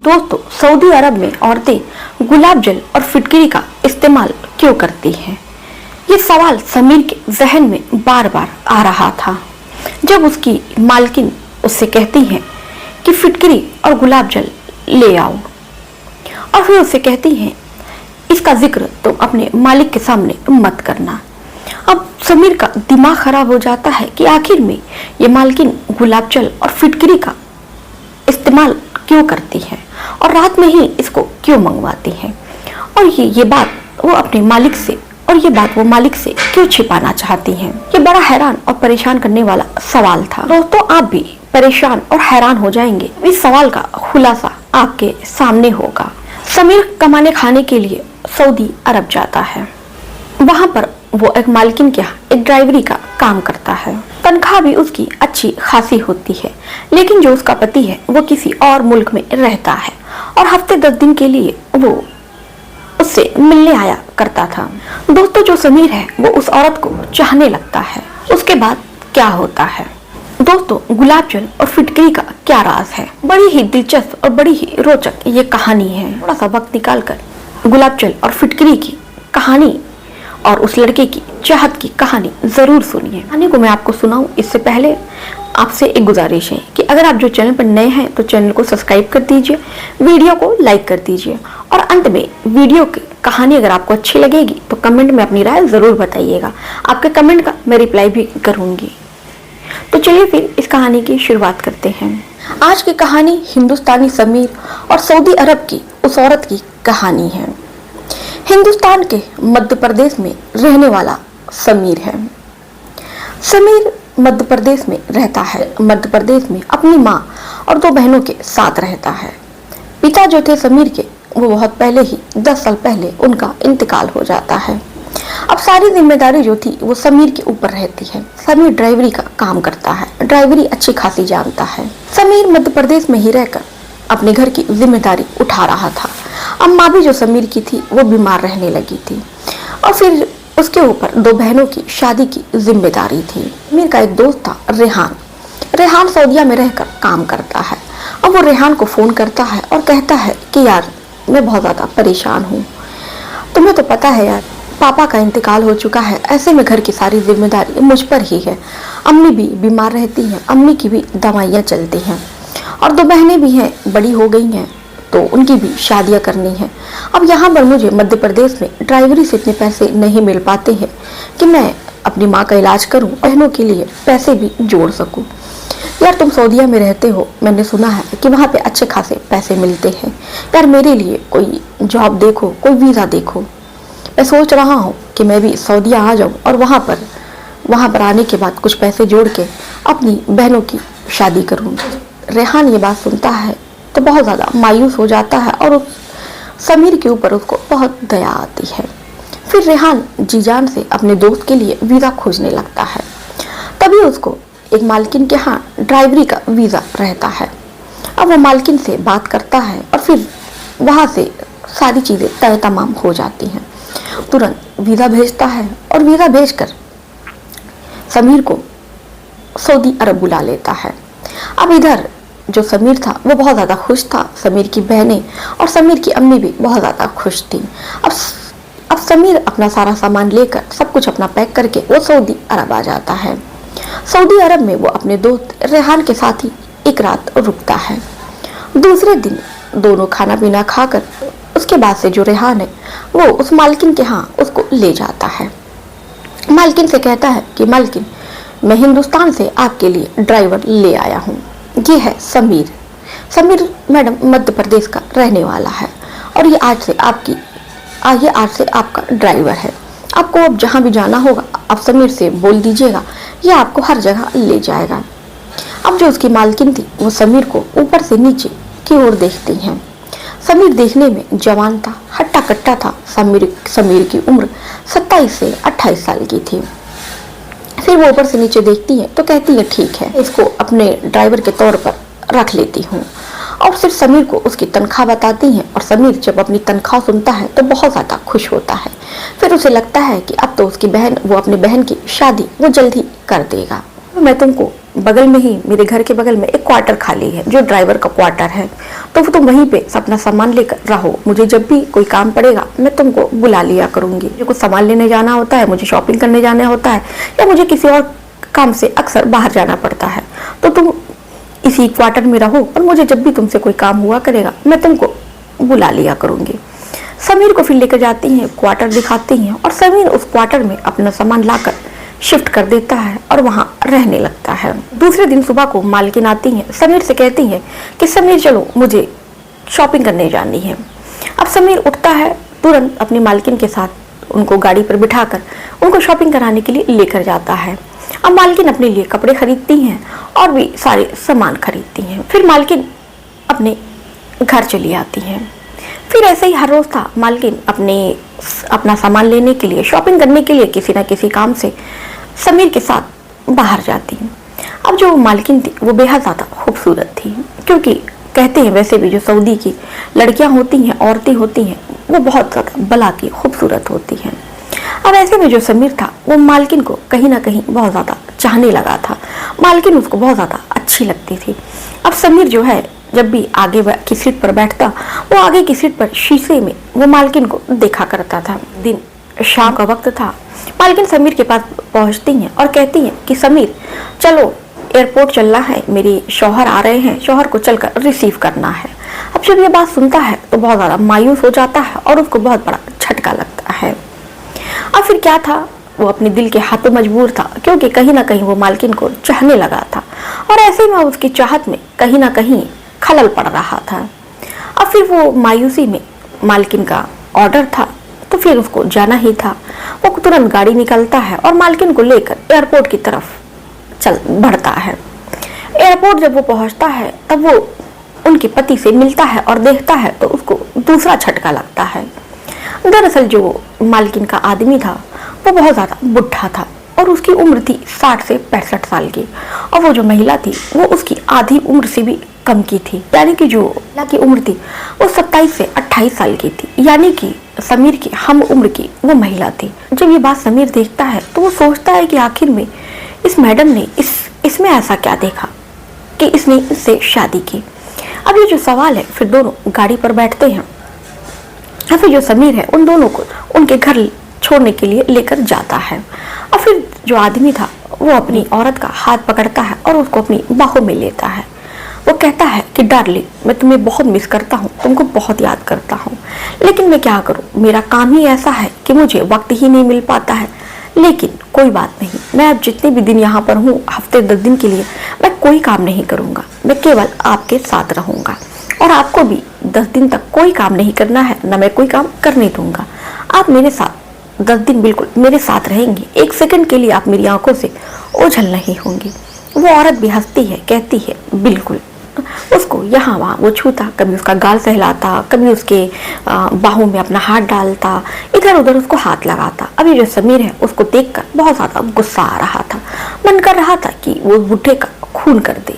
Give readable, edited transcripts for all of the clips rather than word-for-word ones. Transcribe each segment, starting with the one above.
दोस्तों, सऊदी अरब में औरतें गुलाब जल और फिटकरी का इस्तेमाल क्यों करती हैं? ये सवाल समीर के जहन में बार बार आ रहा था जब उसकी मालकिन उससे कहती है कि फिटकरी और गुलाब जल ले आओ, और फिर उससे कहती हैं इसका जिक्र तुम अपने मालिक के सामने मत करना। अब समीर का दिमाग खराब हो जाता है कि आखिर में ये मालकिन गुलाब जल और फिटकरी का इस्तेमाल क्यों करती है और रात में ही इसको क्यों मंगवाती है, और ये बात वो अपने मालिक से वो मालिक से क्यों छिपाना चाहती हैं। ये बड़ा हैरान और परेशान करने वाला सवाल था। दोस्तों, आप भी परेशान और हैरान हो जाएंगे। इस सवाल का खुलासा आपके सामने होगा। समीर कमाने खाने के लिए सऊदी अरब जाता है। वहाँ पर वो एक मालकिन के यहाँ एक ड्राइवरी का काम करता है। तनख्वाह भी उसकी अच्छी खासी होती है, लेकिन जो उसका पति है वो किसी और मुल्क में रहता है और हफ्ते 10 दिन के लिए वो उससे मिलने आया करता था। दोस्तों, जो समीर है वो उस औरत को चाहने लगता है। उसके बाद क्या होता है? दोस्तों, गुलाब जल और फिटकरी का क्या राज है? बड़ी ही दिलचस्प और बड़ी ही रोचक ये कहानी है। थोड़ा सा वक्त निकालकर गुलाब जल और फिटकरी की कहानी और उस लड़के की चाहत की कहानी जरूर सुनिए। कहानी को मैं आपको सुनाऊं इससे पहले आपसे एक गुजारिश है कि अगर आप जो चैनल पर नए हैं तो चैनल को सब्सक्राइब कर दीजिए, वीडियो को लाइक कर दीजिए, और अंत में वीडियो की कहानी अगर आपको अच्छी लगेगी तो कमेंट में अपनी राय जरूर बताइएगा। आपके कमेंट का मैं रिप्लाई भी करूंगी। तो चलिए फिर इस कहानी की शुरुआत करते हैं। आज की कहानी हिंदुस्तानी समीर और सऊदी अरब की उस औरत की कहानी है। हिंदुस्तान के मध्य प्रदेश में रहने वाला समीर है। समीर मध्य प्रदेश में रहता है। मध्य प्रदेश में अपनी माँ और 2 बहनों के साथ रहता है। पिता जो थे समीर के, वो बहुत पहले ही 10 साल पहले उनका इंतकाल हो जाता है। अब सारी जिम्मेदारी जो थी वो समीर के ऊपर रहती है। समीर ड्राइवरी का काम करता है, ड्राइवरी अच्छी खासी जानता है। समीर मध्य प्रदेश में ही रहकर अपने घर की जिम्मेदारी उठा रहा था। अब माँ भी जो समीर की थी वो बीमार रहने लगी थी, और फिर उसके ऊपर 2 बहनों की शादी की जिम्मेदारी थी। समीर का एक दोस्त था रेहान। रेहान सऊदीया में रहकर काम करता है। अब वो रेहान को फोन करता है और कहता है कि यार, मैं बहुत ज्यादा परेशान हूँ। तुम्हें तो पता है यार, पापा का इंतकाल हो चुका है, ऐसे में घर की सारी जिम्मेदारी मुझ पर ही है। अम्मी भी बीमार रहती हैं, अम्मी की भी दवाइयाँ चलती हैं, और 2 बहनें भी हैं, बड़ी हो गई हैं, तो उनकी भी शादियां करनी है। अब यहाँ पर मुझे मध्य प्रदेश में ड्राइवरी से इतने पैसे नहीं मिल पाते हैं कि मैं अपनी माँ का इलाज करूँ, बहनों के लिए पैसे भी जोड़ सकूँ। यार, तुम सऊदीया में रहते हो, मैंने सुना है कि वहाँ पे अच्छे खासे पैसे मिलते हैं। यार, मेरे लिए कोई जॉब देखो, कोई वीज़ा देखो। मैं सोच रहा हूँ कि मैं भी सऊदीया आ जाऊँ और वहाँ पर आने के बाद कुछ पैसे जोड़ के अपनी बहनों की शादी करूँ। रेहान ये बात सुनता है तो बहुत ज़्यादा मायूस हो जाता है और समीर के ऊपर उसको बहुत दया आती है। फिर रेहान जी जान से अपने दोस्त के लिए वीज़ा खोजने लगता है। तभी उसको एक मालकिन के यहाँ ड्राइवरी का वीज़ा रहता है। अब वो मालकिन से बात करता है और फिर वहाँ से सारी चीज़ें तय तमाम हो जाती हैं। तुरंत वीज़ा भेजता है और वीज़ा भेजकर समीर को सऊदी अरब बुला लेता है। अब इधर जो समीर था वो बहुत ज़्यादा खुश था। समीर की बहनें और समीर की अम्मी भी बहुत ज़्यादा खुश थी। अब समीर अपना सारा सामान लेकर, सब कुछ अपना पैक करके वो सऊदी अरब आ जाता है। सऊदी अरब में वो अपने दोस्त रेहान के साथ ही एक रात रुकता है। दूसरे दिन दोनों खाना पीना खाकर उसके बाद से जो रेहान है वो उस मालकिन के यहाँ उसको ले जाता है। मालकिन से कहता है कि मालकिन, मैं हिंदुस्तान से आपके लिए ड्राइवर ले आया हूँ। ये है समीर। समीर मैडम मध्य प्रदेश का रहने वाला है, और ये आज से आपका ड्राइवर है। आपको अब जहाँ भी जाना होगा आप समीर से बोल दीजिएगा, ये आपको हर जगह ले जाएगा। अब जो उसकी मालकिन थी वो समीर को ऊपर से नीचे की ओर देखती हैं। समीर देखने में जवान था, हट्टा कट्टा था। समीर की उम्र 27 से 28 साल की थी। फिर वो ऊपर से नीचे देखती है तो कहती है ठीक है, इसको अपने ड्राइवर के तौर पर रख लेती हूँ। और फिर समीर को उसकी तनख्वाह बताती हैं, और समीर जब अपनी तनख्वाह सुनता है तो बहुत ज़्यादा खुश होता है। फिर उसे लगता है कि अब तो वो अपनी बहन की शादी वो जल्द ही कर देगा। मैं तुमको बगल में ही, मेरे घर के बगल में एक क्वार्टर खाली है जो ड्राइवर का क्वार्टर है, तो तुम वहीं पे अपना सामान लेकर रहो, मुझे जब भी कोई काम पड़ेगा मैं तुमको बुला लिया करूंगी। मुझे कुछ सामान लेने जाना होता है, मुझे शॉपिंग करने जाना होता है, या मुझे किसी और काम से अक्सर बाहर जाना पड़ता है, तो तुम इसी क्वार्टर में रहो और मुझे जब भी तुमसे कोई काम हुआ करेगा मैं तुमको बुला लिया करूंगी। समीर को फिर लेकर जाती हैं, क्वार्टर दिखाती हैं और समीर उस क्वार्टर में अपना सामान लाकर शिफ्ट कर देता है और वहां रहने लगता है। दूसरे दिन सुबह को मालकिन आती हैं, समीर से कहती हैं कि समीर चलो मुझे शॉपिंग करने जानी है। अब समीर उठता है, तुरंत अपनी मालकिन के साथ उनको गाड़ी पर बिठाकर उनको शॉपिंग कराने के लिए लेकर जाता है। अब मालकिन अपने लिए कपड़े खरीदती हैं और भी सारे सामान खरीदती हैं। फिर मालकिन अपने घर चली आती हैं। फिर ऐसे ही हर रोज था, मालकिन अपना सामान लेने के लिए, शॉपिंग करने के लिए किसी न किसी काम से समीर के साथ बाहर जाती। अब जो मालकिन थी वो बेहद ज़्यादा खूबसूरत थी, क्योंकि कहते हैं वैसे भी जो सऊदी की लड़कियां होती हैं, औरतें होती हैं, वो बहुत ज़्यादा बला की खूबसूरत होती हैं। अब ऐसे में जो समीर था वो मालकिन को कहीं ना कहीं बहुत ज़्यादा चाहने लगा था, मालकिन उसको बहुत ज़्यादा अच्छी लगती थी। अब समीर जो है जब भी आगे की सीट पर बैठता, वो आगे की सीट पर शीशे में वो मालकिन को देखा करता था। दिन शाम का वक्त था, मालकिन समीर के पास पहुंचती हैं और कहती हैं कि समीर चलो एयरपोर्ट चलना है, मेरे शौहर आ रहे हैं, शौहर को चलकर रिसीव करना है। अब जब ये बात सुनता है तो बहुत ज़्यादा मायूस हो जाता है और उसको बहुत बड़ा झटका लगता है। अब फिर क्या था, वो अपने दिल के हाथों मजबूर था, क्योंकि कहीं ना कहीं वो मालकिन को चाहने लगा था और ऐसे में उसकी चाहत में कहीं ना कहीं खलल पड़ रहा था। अब फिर वो मायूसी में, मालकिन का ऑर्डर था तो फिर उसको जाना ही था। वो तुरंत गाड़ी निकलता है और मालकिन को लेकर एयरपोर्ट की तरफ चल बढ़ता है। एयरपोर्ट जब वो पहुंचता है तब वो उनके पति से मिलता है और देखता है तो उसको दूसरा झटका लगता है। दरअसल जो मालकिन का आदमी था वो बहुत ज़्यादा बुढ़ा था और उसकी उम्र थी 60 से 65 साल की, और वो जो महिला थी वो उसकी आधी उम्र से भी कम की थी, यानी कि जो महिला की उम्र थी वो 27 से 28 साल की थी, यानी कि समीर की हम उम्र की वो महिला थी। जब ये बात समीर देखता है तो वो सोचता है कि आखिर में इस मैडम ने इसमें ऐसा क्या देखा कि इसने इससे शादी की। अब ये जो सवाल है, फिर दोनों गाड़ी पर बैठते हैं और फिर जो समीर है उन दोनों को उनके घर छोड़ने के लिए लेकर जाता है। और फिर जो आदमी था वो अपनी औरत का हाथ पकड़ता है और उसको अपनी बाहों में लेता है। वो कहता है कि डार्लिंग, मैं तुम्हें बहुत मिस करता हूँ, तुमको बहुत याद करता हूँ, लेकिन मैं क्या करूँ, मेरा काम ही ऐसा है कि मुझे वक्त ही नहीं मिल पाता है। लेकिन कोई बात नहीं, मैं अब जितने भी दिन यहाँ पर हूँ, हफ्ते 10 दिन के लिए मैं कोई काम नहीं करूँगा, मैं केवल आपके साथ रहूँगा और आपको भी 10 दिन तक कोई काम नहीं करना है, ना मैं कोई काम करने दूंगा। आप मेरे साथ 10 दिन बिल्कुल मेरे साथ रहेंगे, 1 सेकंड के लिए आप मेरी आंखों से ओझल नहीं होंगी। वो औरत भी हंसती है, कहती है बिल्कुल। उसको यहाँ वहाँ वो छूता, कभी उसका गाल सहलाता, कभी उसके बाहों में अपना हाथ डालता, इधर उधर उसको हाथ लगाता। अभी जो समीर है उसको देखकर बहुत ज़्यादा गुस्सा आ रहा था, मन कर रहा था कि वो बुढ़े का खून कर दे,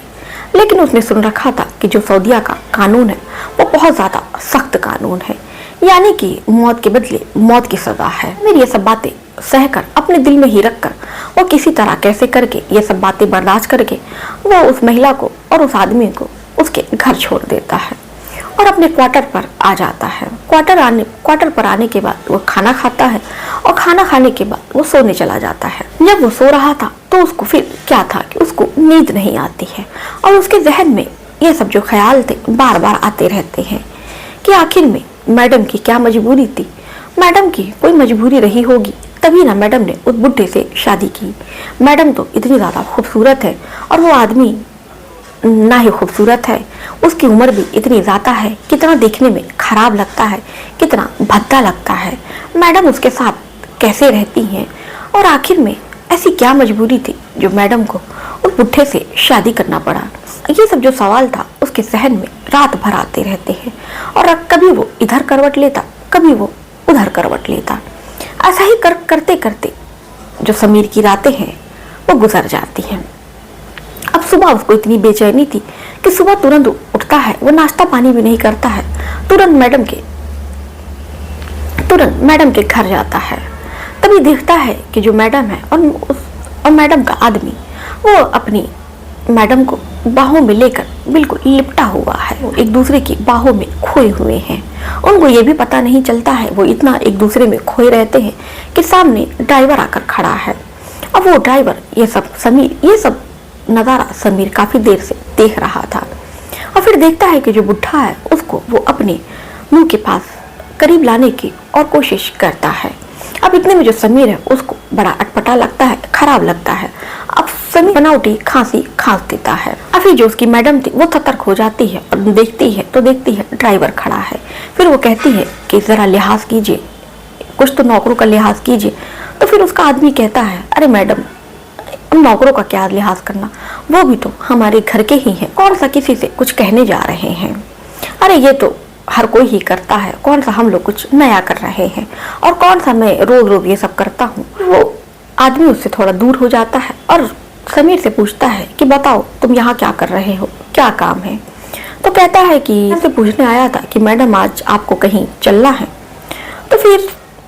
लेकिन उसने सुन रखा था कि जो सऊदिया का कानून है वो बहुत ज़्यादा सख्त कानून है, यानी कि मौत के बदले मौत की सज़ा है। मेरी ये सब बातें सहकर, अपने दिल में ही रखकर, वो किसी तरह कैसे करके ये सब बातें बर्दाश्त करके वो उस महिला को और उस आदमी को उसके घर छोड़ देता है और अपने क्वार्टर पर आ जाता है। क्वार्टर पर आने के बाद वो खाना खाता है और खाना खाने के बाद वो सोने चला जाता है। जब वो सो रहा था तो उसको फिर क्या था कि उसको नींद नहीं आती है और उसके जहन में ये सब जो ख्याल थे बार बार आते रहते हैं कि आखिर में मैडम की क्या मजबूरी थी। मैडम की कोई मजबूरी रही होगी तभी ना मैडम ने उस बुढ़े से शादी की। मैडम तो इतनी ज़्यादा खूबसूरत है और वो आदमी ना ही खूबसूरत है, उसकी उम्र भी इतनी ज़्यादा है, कितना देखने में खराब लगता है, कितना भद्दा लगता है। मैडम उसके साथ कैसे रहती हैं और आखिर में ऐसी क्या मजबूरी थी जो मैडम को उस बुढ़े से शादी करना पड़ा। ये सब जो सवाल था उसके जहन में रात भर आते रहते हैं और कभी वो इधर करवट लेता, कभी वो उधर करवट लेता। ऐसा ही करते करते जो समीर की रातें हैं वो गुजर जाती हैं। अब सुबह उसको इतनी बेचैनी थी कि सुबह तुरंत उठता है, वो नाश्ता पानी भी नहीं करता है, तुरंत मैडम के घर जाता है। तभी देखता है कि जो मैडम है और मैडम का आदमी वो अपनी मैडम को बाहों में लेकर बिल्कुल लिपटा हुआ है, वो एक दूसरे की बाहों में खोए हुए हैं। उनको ये भी पता नहीं चलता है, वो इतना एक दूसरे में खोए रहते हैं कि सामने ड्राइवर आकर खड़ा है। अब वो ड्राइवर ये सब नज़ारा समीर काफी देर से देख रहा था और फिर देखता है कि जो बुढ़ा है उसको वो अपने मुंह के पास करीब लाने की और कोशिश करता है। अब इतने में जो समीर है उसको बड़ा अटपटा लगता है, खराब लगता है। अब समीर बनावटी खांसी खांस देता है। अब फिर जो उसकी मैडम थी वो सतर्क हो जाती है और देखती है ड्राइवर खड़ा है। फिर वो कहती है कि जरा लिहाज कीजिए, कुछ तो नौकरों का लिहाज कीजिए। तो फिर उसका आदमी कहता है, अरे मैडम, नौकरों का क्या लिहाज करना, वो भी तो हमारे घर के ही हैं, कौन सा किसी से कुछ कहने जा रहे हैं। अरे ये तो हर कोई ही करता है, कौन सा हम लोग कुछ नया कर रहे हैं और कौन सा मैं रोज रोज ये सब करता हूँ। वो आदमी उससे थोड़ा दूर हो जाता है और समीर से पूछता है कि बताओ तुम यहाँ क्या कर रहे हो, क्या काम है। तो कहता है कि हमसे पूछने आया था कि मैडम आज आपको कहीं चलना है। तो फिर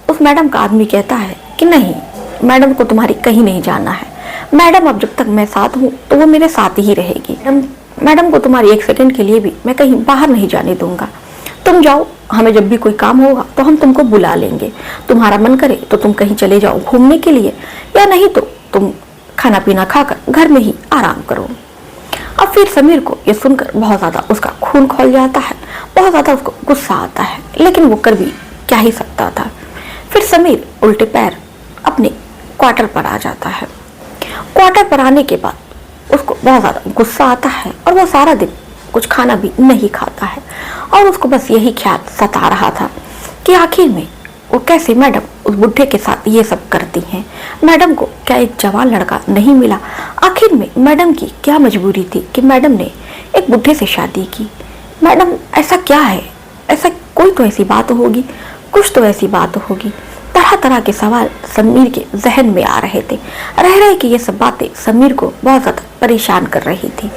उस मैडम का आदमी कहता है कि नहीं, मैडम को तुम्हारी कहीं नहीं जाना है। मैडम अब जब तक मैं साथ हूँ तो वो मेरे साथ ही रहेगी। मैडम को तुम्हारी एक सेकंड के लिए भी मैं कहीं बाहर नहीं जाने दूंगा। तुम जाओ, हमें जब भी कोई काम होगा तो हम तुमको बुला लेंगे। तुम्हारा मन करे तो तुम कहीं चले जाओ घूमने के लिए, या नहीं तो तुम खाना पीना खाकर घर में ही आराम करो। अब फिर समीर को ये सुनकर बहुत ज्यादा उसका खून खौल जाता है, बहुत ज्यादा उसको गुस्सा आता है, लेकिन वो कर भी क्या ही सकता था। फिर समीर उल्टे पैर अपने क्वार्टर पर आ जाता है। क्वार्टर पर आने के बाद उसको बहुत ज्यादा गुस्सा आता है और वो सारा दिन कुछ खाना भी नहीं खाता है और उसको बस यही ख्याल सता रहा था कि आखिर में वो कैसे मैडम उस बुढ़े के साथ ये सब करती हैं। मैडम को क्या एक जवान लड़का नहीं मिला? आखिर में मैडम की क्या मजबूरी थी कि मैडम ने एक बुढ़े से शादी की? मैडम ऐसा क्या है? ऐसा कोई तो ऐसी बात होगी, कुछ तो ऐसी बात होगी। तरह तरह के सवाल समीर के जहन में आ रहे थे। रह रहे कि ये सब बातें समीर को बहुत ज्यादा परेशान कर रही थी।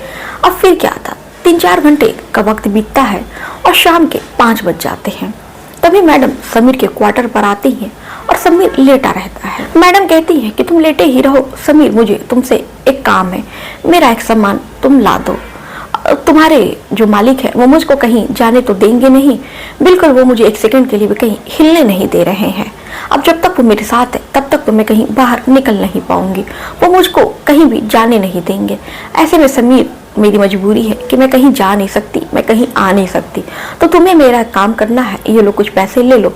अब फिर क्या था, 3-4 घंटे का वक्त बीतता है और शाम के 5 बज जाते हैं। तभी मैडम समीर के क्वार्टर पर आती है और समीर लेटा रहता है। मैडम कहती है कि तुम लेटे ही रहो समीर, मुझे तुमसे एक काम है, मेरा एक सामान तुम ला दो। तुम्हारे जो मालिक है वो मुझको कहीं जाने तो देंगे नहीं, बिल्कुल वो मुझे एक सेकंड के लिए भी कहीं हिलने नहीं दे रहे हैं। अब जब तक वो मेरे साथ है तब तक तो मैं कहीं बाहर निकल नहीं पाऊंगी, वो मुझको कहीं भी जाने नहीं देंगे। ऐसे में समीर मेरी मजबूरी है कि मैं कहीं जा नहीं सकती, मैं कहीं आ नहीं सकती, तो तुम्हें मेरा काम करना है। ये लो कुछ पैसे ले लो,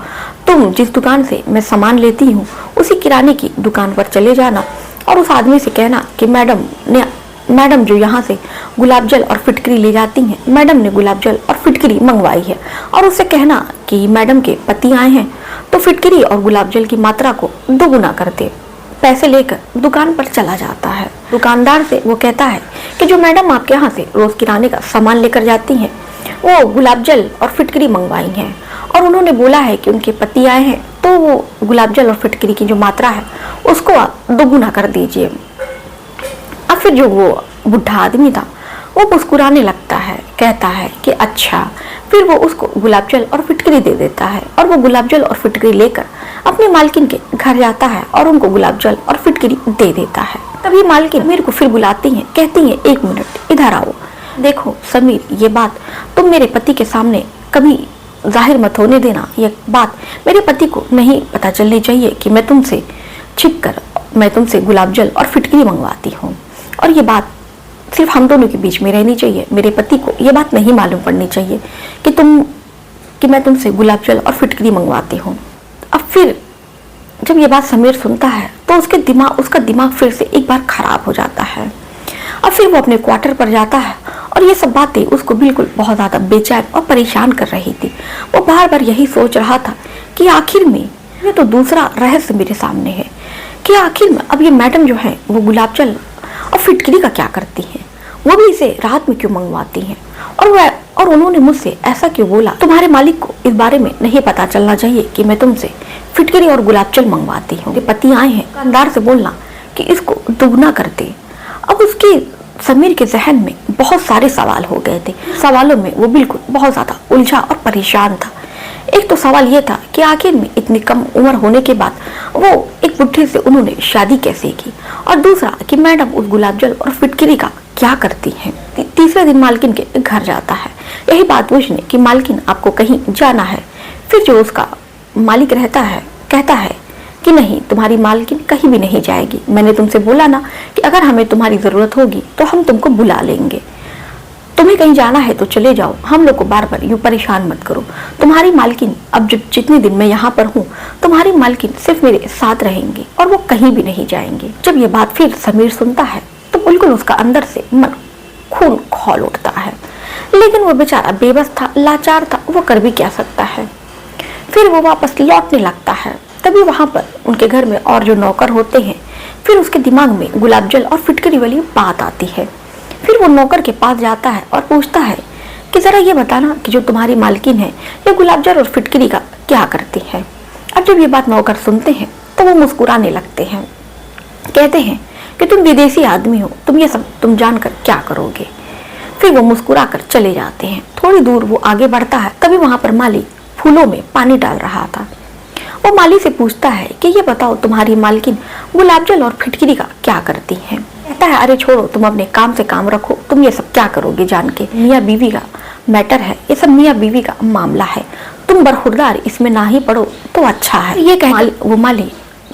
तुम जिस दुकान से मैं सामान लेती हूँ उसी किराने की दुकान पर चले जाना और उस आदमी से कहना कि मैडम जो यहाँ से गुलाब जल और फिटकरी ले जाती हैं, मैडम ने गुलाब जल और फिटकरी मंगवाई है, और उससे कहना कि मैडम के पति आए हैं तो फिटकरी और गुलाब जल की मात्रा को 2 गुना कर दे। पैसे लेकर दुकान पर चला जाता है। दुकानदार से वो कहता है कि जो मैडम आपके यहाँ से रोज किराने का सामान लेकर जाती हैं वो गुलाब जल और फिटकरी मंगवाई हैं और उन्होंने बोला है कि उनके पति आए हैं, तो वो गुलाब जल और फिटकरी की जो मात्रा है उसको आप 2 गुना कर दीजिए। अब फिर जो वो बुढ़ा आदमी था वो मुस्कुराने लगता है, कहता है कि अच्छा। फिर वो उसको गुलाब जल और फिटकरी दे देता है और वो गुलाब जल और फिटकरी लेकर अपनी मालकिन के घर जाता है और उनको गुलाब जल और फिटकरी दे देता है। तभी मालकिन मेरे को फिर बुलाती है, कहती है 1 मिनट इधर आओ। देखो समीर, ये बात तुम मेरे पति के सामने कभी जाहिर मत होने देना। ये बात मेरे पति को नहीं पता चलनी चाहिए कि मैं तुमसे छिपकर मैं तुमसे गुलाब जल और फिटकरी मंगवाती हूँ, और ये बात सिर्फ हम दोनों के बीच में रहनी चाहिए। मेरे पति को ये बात नहीं मालूम पड़नी चाहिए कि मैं तुमसे गुलाब जल और फिटकरी मंगवाती हूँ। अब फिर जब ये बात समीर सुनता है तो उसका दिमाग फिर से एक बार खराब हो जाता है। अब फिर वो अपने क्वार्टर पर जाता है और ये सब बातें उसको बिल्कुल बहुत ज्यादा बेचैन और परेशान कर रही थी। वो बार बार यही सोच रहा था कि आखिर में ये तो दूसरा रहस्य मेरे सामने है कि आखिर में अब ये मैडम जो है वो गुलाब जल और फिटकरी का क्या करती हैं, वो भी इसे रात में क्यों मंगवाती हैं, और उन्होंने मुझसे ऐसा क्यों बोला। तुम्हारे मालिक को इस बारे में नहीं पता चलना चाहिए कि मैं तुमसे फिटकरी और गुलाब जल मंगवाती हूँ। पति आए हैं, दुकानदार से बोलना कि इसको दुगना कर दे। अब उसके समीर के जहन में बहुत सारे सवाल हो गए थे। सवालों में वो बिल्कुल बहुत ज्यादा उलझा और परेशान था। एक तो सवाल ये था कि आखिर में इतनी कम उम्र होने के बाद वो एक बुढ़े से उन्होंने शादी कैसे की, और दूसरा कि मैडम उस गुलाब जल और फिटकरी का क्या करती हैं। तीसरे दिन मालकिन के घर जाता है यही बात पूछने कि मालकिन आपको कहीं जाना है। फिर जो उसका मालिक रहता है कहता है कि नहीं, तुम्हारी मालकिन कहीं भी नहीं जाएगी। मैंने तुमसे बोला ना कि अगर हमें तुम्हारी जरूरत होगी तो हम तुमको बुला लेंगे। तुम्हें कहीं जाना है तो चले जाओ, हम लोग को बार बार यूं परेशान मत करो। तुम्हारी मालकिन अब जितने दिन मैं यहाँ पर हूँ, तुम्हारी मालकिन सिर्फ मेरे साथ रहेंगे और वो कहीं भी नहीं जाएंगे। जब ये बात फिर समीर सुनता है तो बिल्कुल उसका अंदर से मन खून खौल उठता है, लेकिन वो बेचारा बेबस था, लाचार था, वो कर भी क्या सकता है। फिर वो वापस लौटने लगता है। तभी वहां पर उनके घर में और जो नौकर होते हैं, फिर उसके दिमाग में गुलाब जल और फिटकरी वाली बात आती है। फिर वो नौकर के पास जाता है और पूछता है कि जरा ये बताना कि जो तुम्हारी मालकिन है ये गुलाब जल और फिटकरी का क्या करती है। अब जब ये बात नौकर सुनते हैं तो वो मुस्कुराने लगते हैं, कहते हैं कि तुम विदेशी आदमी हो, तुम ये सब तुम जानकर क्या करोगे। फिर वो मुस्कुरा कर चले जाते हैं। थोड़ी दूर वो आगे बढ़ता है, तभी वहां पर माली फूलों में पानी डाल रहा था। वो माली से पूछता है कि ये बताओ तुम्हारी मालकिन गुलाब जल और फिटकरी का क्या करती है। कहता है अरे छोड़ो, तुम अपने काम से काम रखो, तुम ये सब क्या करोगे जान के। मियाँ बीवी का मैटर है, ये सब मियाँ बीवी का मामला है, तुम बरखुरदार इसमें ना ही पड़ो तो अच्छा है। ये कह वो माली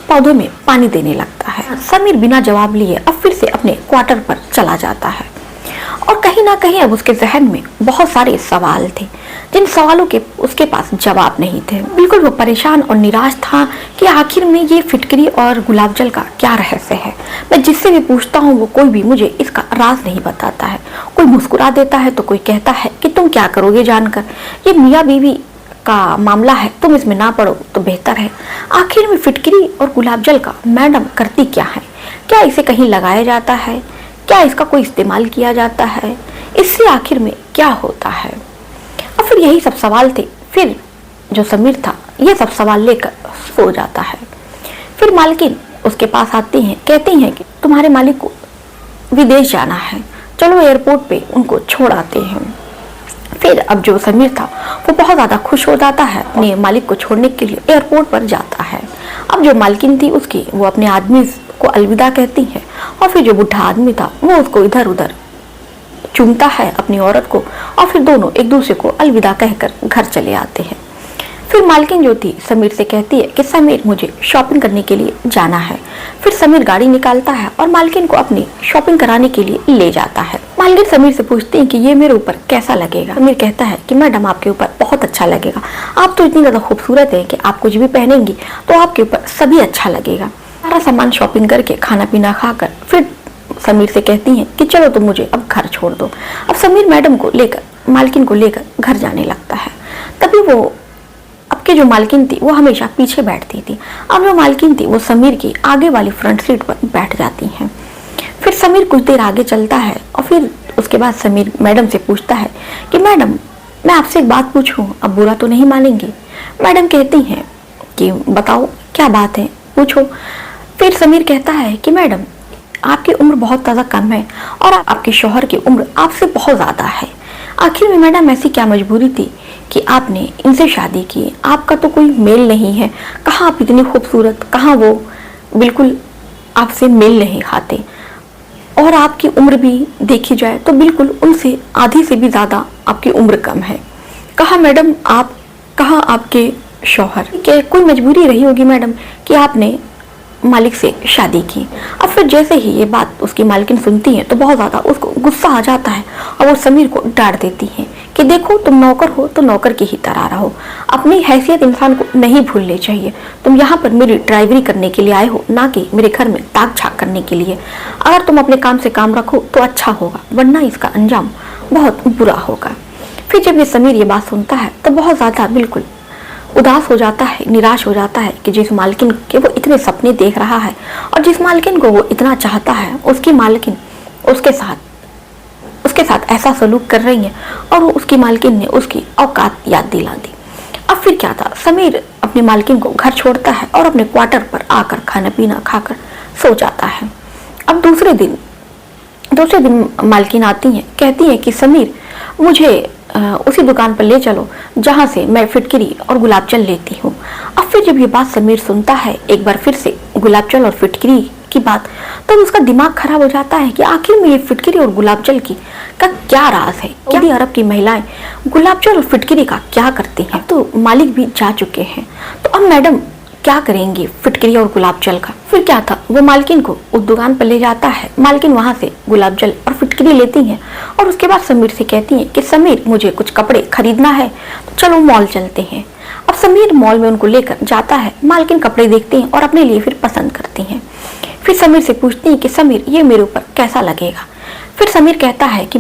पौधों में पानी देने लगता है। समीर बिना जवाब लिए अब फिर से अपने क्वार्टर पर चला जाता है और कहीं ना कहीं अब उसके जहन में बहुत सारे सवाल थे, जिन सवालों के उसके पास जवाब नहीं थे। बिल्कुल वो परेशान और निराश था कि आखिर में ये फिटकरी और गुलाब जल का क्या रहस्य है। मैं जिससे भी पूछता हूँ वो कोई भी मुझे इसका राज नहीं बताता है। कोई मुस्कुरा देता है तो कोई कहता है कि तुम क्या करोगे जानकर, ये मियाँ बीवी का मामला है, तुम इसमें ना पड़ो तो बेहतर है। आखिर में फिटकरी और गुलाब जल का मैडम करती क्या है, क्या इसे कहीं लगाया जाता है, क्या इसका कोई इस्तेमाल किया जाता है, इससे आखिर में क्या होता है। और फिर यही सब सवाल थे। फिर जो समीर था ये सब सवाल लेकर सो जाता है। फिर मालकिन उसके पास आती हैं, कहती हैं कि तुम्हारे मालिक को विदेश जाना है, चलो एयरपोर्ट पे उनको छोड़ आते हैं। फिर अब जो समीर था वो बहुत ज्यादा खुश हो जाता है, अपने मालिक को छोड़ने के लिए एयरपोर्ट पर जाता है। अब जो मालकिन थी उसकी, वो अपने आदमी को अलविदा कहती है और फिर जो बुढ़ा आदमी था वो उसको इधर उधर चूमता है अपनी औरत को, और फिर दोनों एक दूसरे को अलविदा कहकर घर चले आते हैं। फिर मालकिन जो थी समीर से कहती है कि समीर मुझे शॉपिंग करने के लिए जाना है। फिर समीर गाड़ी निकालता है और मालकिन को अपनी शॉपिंग कराने के लिए ले जाता है। मालकिन समीर से पूछती है कि ये मेरे ऊपर कैसा लगेगा। समीर कहता है कि मैडम आपके ऊपर बहुत अच्छा लगेगा, आप तो इतनी ज्यादा खूबसूरत है कि आप कुछ भी पहनेंगी तो आपके ऊपर सभी अच्छा लगेगा। सारा सामान शॉपिंग करके खाना पीना खाकर फिर समीर से कहती हैं कि चलो तुम मुझे अब घर छोड़ दो। अब समीर मैडम को लेकर, मालकिन को लेकर घर जाने लगता है। तभी वो अब के जो मालकिन थी वो हमेशा पीछे बैठती थी, अब जो मालकिन थी वो समीर की आगे वाली फ्रंट सीट पर बैठ जाती हैं। फिर समीर कुछ देर आगे चलता है और फिर उसके बाद समीर मैडम से पूछता है कि मैडम मैं आपसे एक बात पूछूं, अब बुरा तो नहीं मानेंगी। मैडम कहती हैं कि बताओ क्या बात है, पूछो। फिर समीर कहता है कि मैडम आपकी उम्र बहुत ज़्यादा कम है और आपके शौहर की उम्र आपसे बहुत ज़्यादा है। आखिर में मैडम ऐसी क्या मजबूरी थी कि आपने इनसे शादी की, आपका तो कोई मेल नहीं है, कहाँ आप इतनी खूबसूरत, कहाँ वो बिल्कुल आपसे मेल नहीं खाते, और आपकी उम्र भी देखी जाए तो बिल्कुल उनसे आधी से भी ज़्यादा आपकी उम्र कम है। कहाँ मैडम आप, कहाँ आपके शौहर, क्या कोई मजबूरी रही होगी मैडम कि आपने मालिक से शादी की। अब फिर जैसे ही ये बात उसकी मालकिन सुनती है तो बहुत ज़्यादा उसको गुस्सा आ जाता है और वो समीर को डांट देती है कि देखो तुम नौकर हो तो नौकर की ही तरह रहो, अपनी हैसियत इंसान को नहीं भूलनी चाहिए। तुम यहाँ पर मेरी ड्राइवरी करने के लिए आए हो, ना कि मेरे घर में ताक झाक करने के लिए। अगर तुम अपने काम से काम रखो तो अच्छा होगा, वरना इसका अंजाम बहुत बुरा होगा। फिर जब ये समीर ये बात सुनता है तो बहुत ज़्यादा बिल्कुल उदास हो जाता है, निराश हो जाता है कि जिस मालकिन के वो इतने सपने देख रहा है और जिस मालकिन को वो इतना चाहता है, उसकी मालकिन उसके साथ ऐसा सलूक कर रही है और वो उसकी मालकिन ने उसकी औकात याद दिला दी। अब फिर क्या था, समीर अपनी मालकिन को घर छोड़ता है और अपने क्वार्टर पर आकर खाना पीना खाकर सो जाता है। अब दूसरे दिन मालकिन आती हैं, कहती है कि समीर मुझे उसी दुकान पर ले चलो जहाँ से मैं फिटकरी और गुलाब जल लेती हूँ। अब फिर जब ये बात समीर सुनता है, एक बार फिर से गुलाब जल और फिटकरी की बात, तो उसका दिमाग खराब हो जाता है कि आखिर में ये फिटकरी और गुलाब जल की का क्या राज है। सऊदी अरब की महिलाएं गुलाब जल और फिटकरी का क्या करती हैं? तो मालिक भी जा चुके हैं, तो अब मैडम क्या करेंगी फिटकरी और गुलाब जल का? फिर क्या था, वो मालकिन को उस दुकान पर ले जाता है। मालकिन वहां से गुलाब जल और फिटकरी लेती हैं और उसके बाद समीर से कहती हैं कि समीर, मुझे कुछ कपड़े खरीदना है, तो चलो मॉल चलते हैं। अब समीर मॉल में उनको लेकर जाता है। मालकिन कपड़े देखती हैं और अपने लिए फिर पसंद करती हैं। फिर समीर से पूछती हैं कि समीर, ये मेरे ऊपर कैसा लगेगा? फिर समीर कहता है कि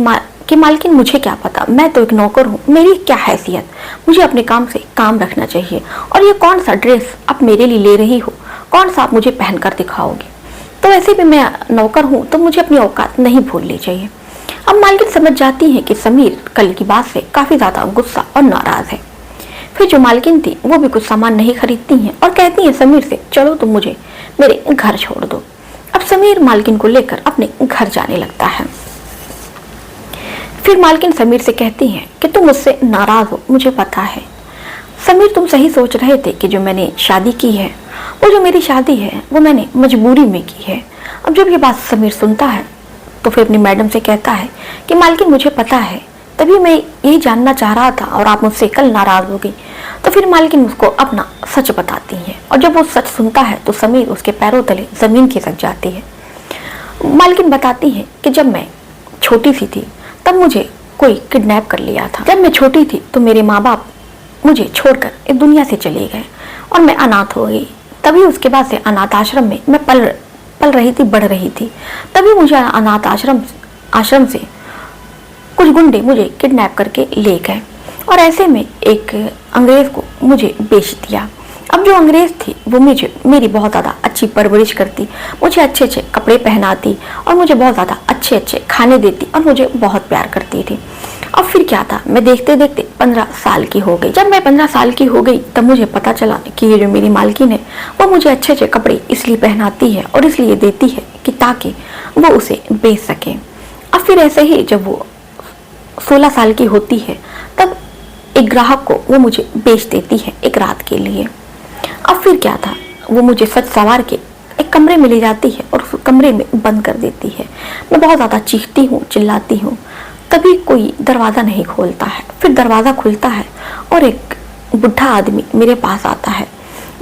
मालकिन, मुझे क्या पता, मैं तो एक नौकर हूँ, मेरी क्या हैसियत, मुझे अपने काम से काम रखना चाहिए। और ये कौन सा ड्रेस आप मेरे लिए ले रही हो, कौन सा आप मुझे पहनकर दिखाओगे? तो वैसे भी मैं नौकर हूँ, तो मुझे अपनी औकात नहीं भूलनी चाहिए। अब मालकिन समझ जाती है कि समीर कल की बात से काफी ज्यादा गुस्सा और नाराज है। फिर जो मालकिन थी वो भी कुछ सामान नहीं खरीदती हैं और कहती हैं समीर से, चलो तुम मुझे मेरे घर छोड़ दो। अब समीर मालकिन को लेकर अपने घर जाने लगता है। फिर मालकिन समीर से कहती हैं कि तुम मुझसे नाराज हो, मुझे पता है। समीर, तुम सही सोच रहे थे कि जो मैंने शादी की है, वो जो मेरी शादी है वो मैंने मजबूरी में की है। अब जब ये बात समीर सुनता है तो फिर अपनी मैडम से कहता है कि मालकिन, मुझे पता है, तभी मैं यही जानना चाह रहा था और आप मुझसे कल नाराज हो गई। तो फिर मालकिन उसको अपना सच बताती है और जब वो सच सुनता है तो समीर उसके पैरों तले जमीन खिसक जाती है। मालकिन बताती है कि जब मैं छोटी सी थी तब मुझे कोई किडनैप कर लिया था। जब मैं छोटी थी तो मेरे माँ बाप मुझे छोड़कर इस दुनिया से चले गए और मैं अनाथ हो गई। तभी उसके बाद से अनाथ आश्रम में मैं पल रही थी, बढ़ रही थी। तभी मुझे अनाथ आश्रम से कुछ गुंडे मुझे किडनैप करके ले गए और ऐसे में एक अंग्रेज को मुझे बेच दिया। अब जो अंग्रेज थी वो मुझे मेरी बहुत ज़्यादा अच्छी परवरिश करती, मुझे अच्छे अच्छे कपड़े पहनाती और मुझे बहुत ज़्यादा अच्छे अच्छे खाने देती और मुझे बहुत प्यार करती थी। अब फिर क्या था, मैं देखते देखते 15 साल की हो गई। जब मैं 15 साल की हो गई तब मुझे पता चला कि ये जो मेरी मालकिन है वो मुझे अच्छे अच्छे कपड़े इसलिए पहनाती है और इसलिए देती है कि ताकि वो उसे बेच सके। अब फिर ऐसे ही जब वो 16 साल की होती है तब एक ग्राहक को वो मुझे बेच देती है एक रात के लिए। अब फिर क्या था, वो मुझे सच सवार के एक कमरे में ले जाती है और उस कमरे में बंद कर देती है। मैं बहुत ज़्यादा चीखती हूँ, चिल्लाती हूँ, तभी कोई दरवाज़ा नहीं खोलता है। फिर दरवाज़ा खुलता है और एक बुढ़ा आदमी मेरे पास आता है।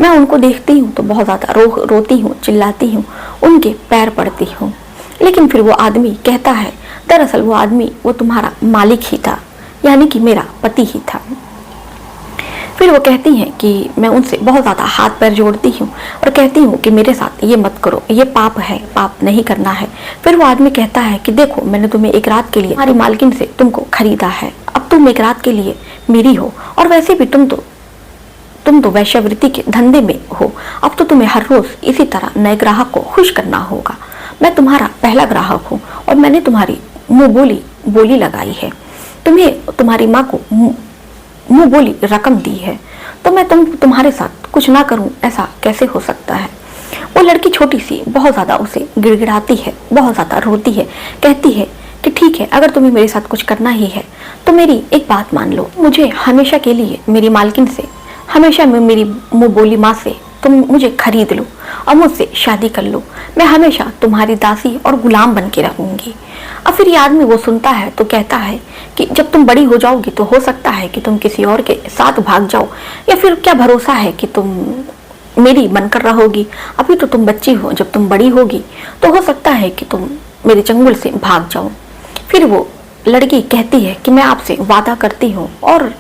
मैं उनको देखती हूँ तो बहुत ज़्यादा रोती हूँ, चिल्लाती हूँ, उनके पैर पड़ती हूँ। लेकिन फिर वो आदमी कहता है, दरअसल वो आदमी वो तुम्हारा मालिक ही था, यानी कि मेरा पति ही था। फिर वो कहती हैं कि मैं उनसे बहुत ज़्यादा हाथ पैर जोड़ती हूँ और कहती हूँ कि मेरे साथ ये मत करो, ये पाप है, पाप नहीं करना है। फिर वो आदमी कहता है कि देखो, मैंने तुम्हें एक रात के लिए हमारी मालकिन से तुमको खरीदा है, अब तुम एक रात के लिए मेरी हो और वैसे भी तुम तो वैश्यावृत्ति के धंधे में हो। अब तो तुम्हें हर रोज इसी तरह नए ग्राहक को खुश करना होगा। मैं तुम्हारा पहला ग्राहक हूँ और मैंने तुम्हारी मुंह बोली लगाई है, तुम्हें तुम्हारी माँ को मुंह बोली रकम दी है, तो मैं तुम्हारे साथ कुछ ना करूं, ऐसा कैसे हो सकता है? वो लड़की छोटी सी बहुत ज़्यादा उसे गिड़गिड़ाती है, बहुत ज़्यादा रोती है, कहती है कि ठीक है, अगर तुम्हें मेरे साथ कुछ करना ही है तो मेरी एक बात मान लो, मुझे हमेशा के लिए मेरी मालकिन से, हमेशा मेरी मुंह बोली माँ से तुम मुझे खरीद लो और मुझसे शादी कर लो। मैं हमेशा तुम्हारी दासी और गुलाम बन के रहूंगी। अब फिर ये आदमी वो सुनता है तो कहता है कि जब तुम बड़ी हो जाओगी तो हो सकता है कि तुम किसी और के साथ भाग जाओ, या फिर क्या भरोसा है कि तुम मेरी बनकर रहोगी? अभी तो तुम बच्ची हो, जब तुम बड़ी होगी तो हो सकता है कि तुम मेरे चंगुल से भाग जाओ। फिर वो लड़की कहती है कि मैं आपसे वादा करती हूँ और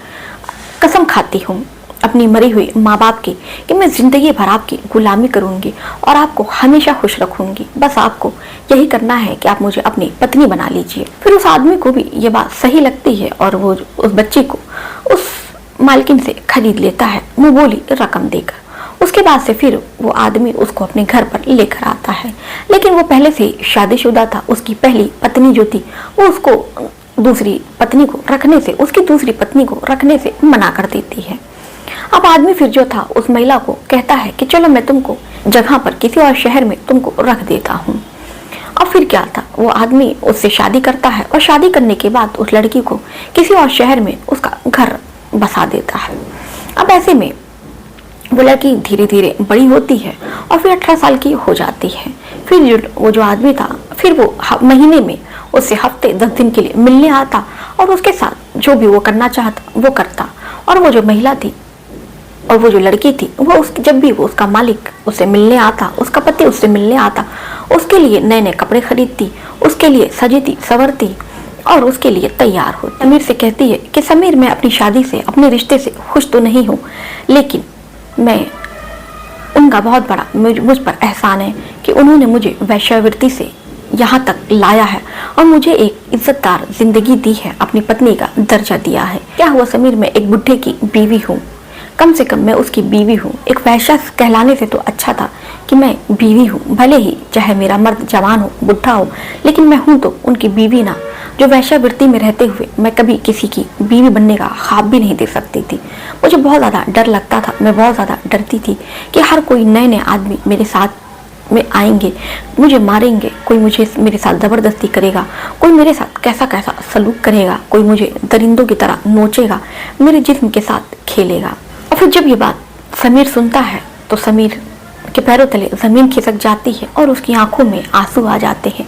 कसम खाती हूँ अपनी मरी हुई माँ बाप की कि मैं जिंदगी भर आपकी गुलामी करूंगी और आपको हमेशा खुश रखूंगी। बस आपको यही करना है कि आप मुझे अपनी पत्नी बना लीजिए। फिर उस आदमी को भी ये बात सही लगती है और वो उस बच्चे को उस मालकिन से खरीद लेता है मुंह बोली रकम देकर। उसके बाद से फिर वो आदमी उसको अपने घर पर लेकर आता है, लेकिन वो पहले से शादीशुदा था। उसकी पहली पत्नी जो थी वो उसको दूसरी पत्नी को रखने से मना कर देती है। अब आदमी फिर जो था उस महिला को कहता है कि चलो मैं तुमको जगह पर किसी और शहर में तुमको रख देता हूँ। अब फिर क्या था, वो आदमी उससे शादी करता है और शादी करने के बाद उस लड़की को किसी और शहर में उसका घर बसा देता है। अब ऐसे में वो लड़की धीरे धीरे बड़ी होती है और फिर 18 साल की हो जाती है। फिर वो जो आदमी था, फिर वो महीने में उससे हफ्ते 10 दिन के लिए मिलने आता और उसके साथ जो भी वो करना चाहता वो करता। और वो जो महिला थी और वो जो लड़की थी, वो जब भी वो उसका मालिक उससे मिलने आता, उसका पति उससे मिलने आता, उसके लिए नए नए कपड़े खरीदती, उसके लिए सजती संवरती और उसके लिए तैयार होती। समीर से कहती है कि समीर, मैं अपनी शादी से, अपने रिश्ते से खुश तो नहीं हूँ, लेकिन मैं उनका बहुत बड़ा मुझ पर एहसान है कि उन्होंने मुझे वैश्यावृत्ति से यहाँ तक लाया है और मुझे एक इज्जतदार जिंदगी दी है, अपनी पत्नी का दर्जा दिया है। क्या हुआ समीर, मैं एक बुढ़े की बीवी हूँ, कम से कम मैं उसकी बीवी हूँ। एक वैश्या कहलाने से तो अच्छा था कि मैं बीवी हूँ, भले ही चाहे मेरा मर्द जवान हो, बुढ़ा हो, लेकिन मैं हूँ तो उनकी बीवी ना। जो वैश्यावृत्ति में रहते हुए मैं कभी किसी की बीवी बनने का ख्वाब भी नहीं देख सकती थी। मुझे बहुत ज़्यादा डर लगता था, मैं बहुत ज़्यादा डरती थी कि हर कोई नए नए आदमी मेरे साथ में आएंगे, मुझे मारेंगे, कोई मुझे मेरे साथ ज़बरदस्ती करेगा, कोई मेरे साथ कैसा कैसा सलूक करेगा, कोई मुझे दरिंदों की तरह नोचेगा, मेरे जिस्म के साथ खेलेगा। और फिर जब ये बात समीर सुनता है तो समीर के पैरों तले ज़मीन खिसक जाती है और उसकी आंखों में आंसू आ जाते हैं।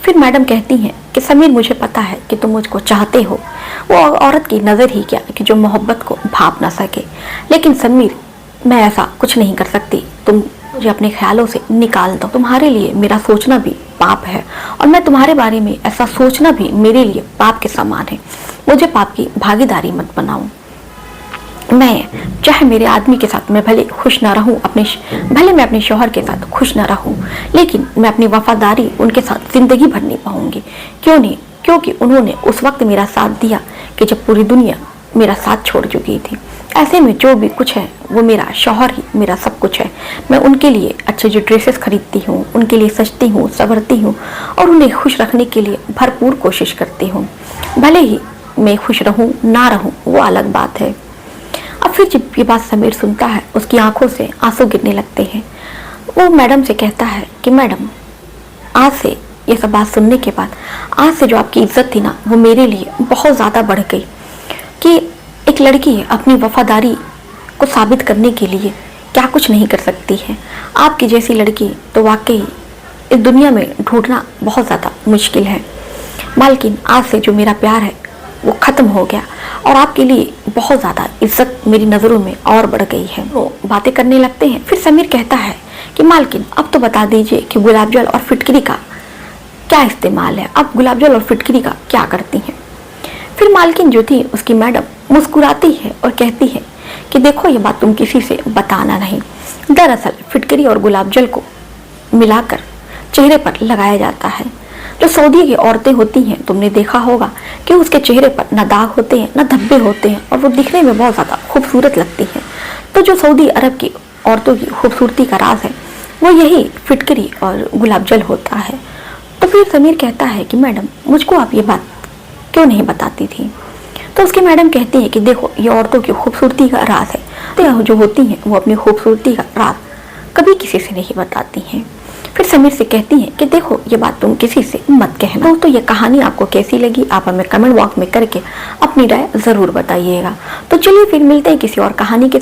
फिर मैडम कहती हैं कि समीर, मुझे पता है कि तुम मुझको चाहते हो। वो औरत की नज़र ही क्या कि जो मोहब्बत को भाप ना सके, लेकिन समीर, मैं ऐसा कुछ नहीं कर सकती, तुम मुझे अपने ख्यालों से निकाल दो। तुम्हारे लिए मेरा सोचना भी पाप है और मैं तुम्हारे बारे में ऐसा सोचना भी मेरे लिए पाप के समान है। मुझे पाप की भागीदारी मत बनाओ। मैं चाहे मेरे आदमी के साथ मैं भले खुश ना रहूं, भले मैं अपने शौहर के साथ खुश ना रहूं, लेकिन मैं अपनी वफादारी उनके साथ जिंदगी भर निभाऊंगी। क्यों नहीं? क्योंकि उन्होंने उस वक्त मेरा साथ दिया कि जब पूरी दुनिया मेरा साथ छोड़ चुकी थी। ऐसे में जो भी कुछ है वो मेरा शौहर ही मेरा सब कुछ है। मैं उनके लिए अच्छे जो ड्रेसेस खरीदती हूँ, उनके लिए सजती हूँ, संवरती हूँ और उन्हें खुश रखने के लिए भरपूर कोशिश करती हूँ। भले ही मैं खुश रहूँ ना रहूँ वो अलग बात है। अब फिर जब ये बात समीर सुनता है, उसकी आंखों से आंसू गिरने लगते हैं। वो मैडम से कहता है कि मैडम, आज से ये सब बात सुनने के बाद आज से जो आपकी इज्जत थी ना, वो मेरे लिए बहुत ज़्यादा बढ़ गई कि एक लड़की अपनी वफादारी को साबित करने के लिए क्या कुछ नहीं कर सकती है। आपकी जैसी लड़की तो वाकई इस दुनिया में ढूंढना बहुत ज़्यादा मुश्किल है। मालकिन, आज से जो मेरा प्यार है वो ख़त्म हो गया और आपके लिए बहुत ज़्यादा इज्जत मेरी नज़रों में और बढ़ गई है। वो बातें करने लगते हैं। फिर समीर कहता है कि मालकिन, अब तो बता दीजिए कि गुलाब जल और फिटकरी का क्या इस्तेमाल है, आप गुलाब जल और फिटकरी का क्या करती हैं। फिर मालकिन जो थी उसकी मैडम मुस्कुराती है और कहती है कि देखो, ये बात तुम किसी से बताना नहीं। दरअसल फिटकरी और गुलाब जल को मिलाकर चेहरे पर लगाया जाता है। जो सऊदी की औरतें होती हैं, तुमने देखा होगा कि उसके चेहरे पर न दाग होते हैं न धब्बे होते हैं और वो दिखने में बहुत ज़्यादा खूबसूरत लगती हैं। तो जो सऊदी अरब की औरतों की खूबसूरती का राज है वो यही फिटकरी और गुलाब जल होता है। तो फिर समीर कहता है कि मैडम, मुझको आप ये बात क्यों नहीं बताती थी। तो उसकी मैडम कहती है कि देखो, ये औरतों की खूबसूरती का राज है, तो जो होती हैं वो अपनी खूबसूरती का राज कभी किसी से नहीं बताती हैं। फिर समीर से कहती हैं कि देखो, ये बात तुम किसी से मत कहना। तो ये कहानी आपको कैसी लगी, आप हमें कमेंट बॉक्स में करके अपनी राय ज़रूर बताइएगा। तो चलिए फिर मिलते हैं किसी और कहानी के